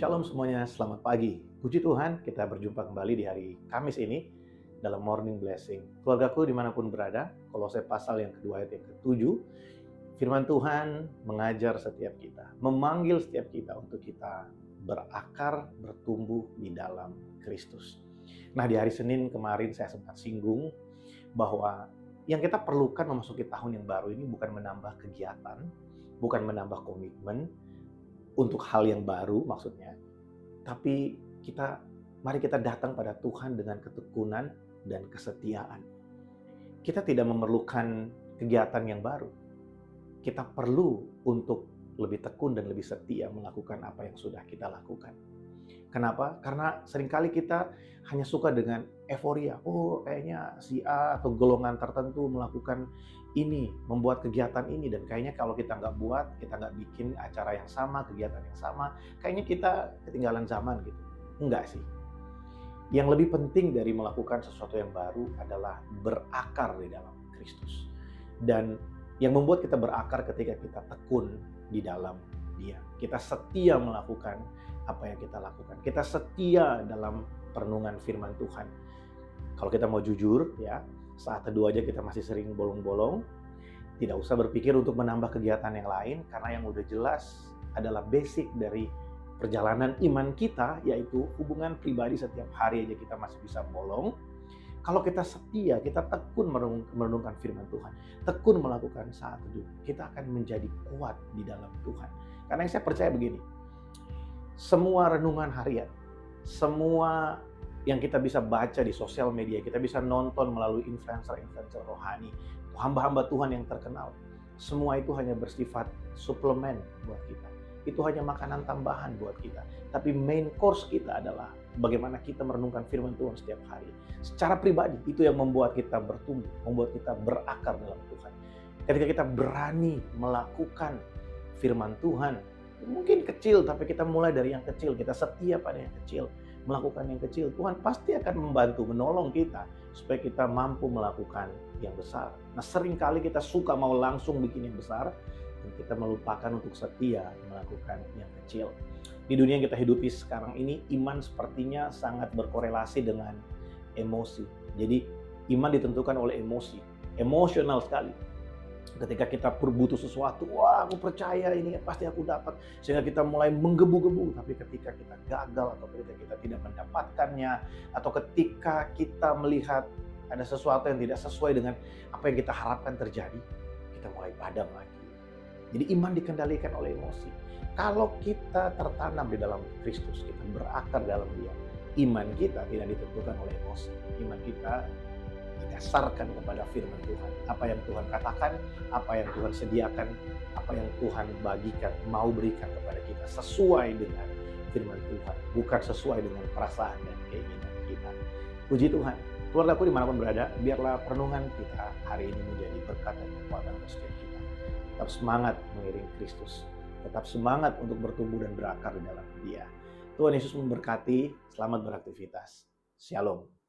Shalom semuanya, selamat pagi. Puji Tuhan, kita berjumpa kembali di hari Kamis ini dalam Morning Blessing. Keluargaku dimanapun berada, Kolose pasal yang kedua ayat yang ketujuh, firman Tuhan mengajar setiap kita, memanggil setiap kita untuk kita berakar, bertumbuh di dalam Kristus. Nah, di hari Senin kemarin saya sempat singgung bahwa yang kita perlukan memasuki tahun yang baru ini bukan menambah kegiatan, bukan menambah komitmen, untuk hal yang baru maksudnya, tapi mari kita datang pada Tuhan dengan ketekunan dan kesetiaan. Kita tidak memerlukan kegiatan yang baru. Kita perlu untuk lebih tekun dan lebih setia melakukan apa yang sudah kita lakukan. Kenapa? Karena seringkali kita hanya suka dengan euforia. Oh, kayaknya si A atau golongan tertentu melakukan ini, membuat kegiatan ini. Dan kayaknya kalau kita nggak buat, kita nggak bikin acara yang sama, kegiatan yang sama, kayaknya kita ketinggalan zaman gitu. Enggak sih. Yang lebih penting dari melakukan sesuatu yang baru adalah berakar di dalam Kristus. Dan yang membuat kita berakar ketika kita tekun di dalam Dia. Kita setia melakukan apa yang kita lakukan. Kita setia dalam perenungan firman Tuhan. Kalau kita mau jujur ya, saat teduh aja kita masih sering bolong-bolong. Tidak usah berpikir untuk menambah kegiatan yang lain, karena yang udah jelas adalah basic dari perjalanan iman kita, yaitu hubungan pribadi. Setiap hari aja kita masih bisa bolong. Kalau kita setia, kita tekun merenungkan firman Tuhan, tekun melakukan saat teduh, kita akan menjadi kuat di dalam Tuhan. Karena yang saya percaya begini, semua renungan harian, semua yang kita bisa baca di sosial media, kita bisa nonton melalui influencer-influencer rohani, hamba-hamba Tuhan yang terkenal, semua itu hanya bersifat suplemen buat kita. Itu hanya makanan tambahan buat kita. Tapi main course kita adalah bagaimana kita merenungkan firman Tuhan setiap hari. Secara pribadi, itu yang membuat kita bertumbuh, membuat kita berakar dalam Tuhan. Ketika kita berani melakukan firman Tuhan, mungkin kecil, tapi kita mulai dari yang kecil, kita setia pada yang kecil, melakukan yang kecil, Tuhan pasti akan membantu, menolong kita, supaya kita mampu melakukan yang besar. Nah, seringkali kita suka mau langsung bikin yang besar, dan kita melupakan untuk setia melakukan yang kecil. Di dunia yang kita hidupi sekarang ini, iman sepertinya sangat berkorelasi dengan emosi. Jadi iman ditentukan oleh emosi, emosional sekali. Ketika kita butuh sesuatu, wah aku percaya ini pasti aku dapat, sehingga kita mulai menggebu-gebu. Tapi ketika kita gagal, atau ketika kita tidak mendapatkannya, atau ketika kita melihat ada sesuatu yang tidak sesuai dengan apa yang kita harapkan terjadi, kita mulai padam lagi. Jadi iman dikendalikan oleh emosi. Kalau kita tertanam di dalam Kristus, kita berakar dalam Dia, iman kita tidak ditentukan oleh emosi. Iman kita didasarkan kepada firman Tuhan. Apa yang Tuhan katakan, apa yang Tuhan sediakan, apa yang Tuhan bagikan, mau berikan kepada kita sesuai dengan firman Tuhan, bukan sesuai dengan perasaan dan keinginan kita. Puji Tuhan. Keluargaku dimanapun berada, biarlah perenungan kita hari ini menjadi berkat dan kekuatan untuk setiap kita. Tetap semangat mengiring Kristus. Tetap semangat untuk bertumbuh dan berakar di dalam Dia. Tuhan Yesus memberkati. Selamat beraktivitas. Shalom.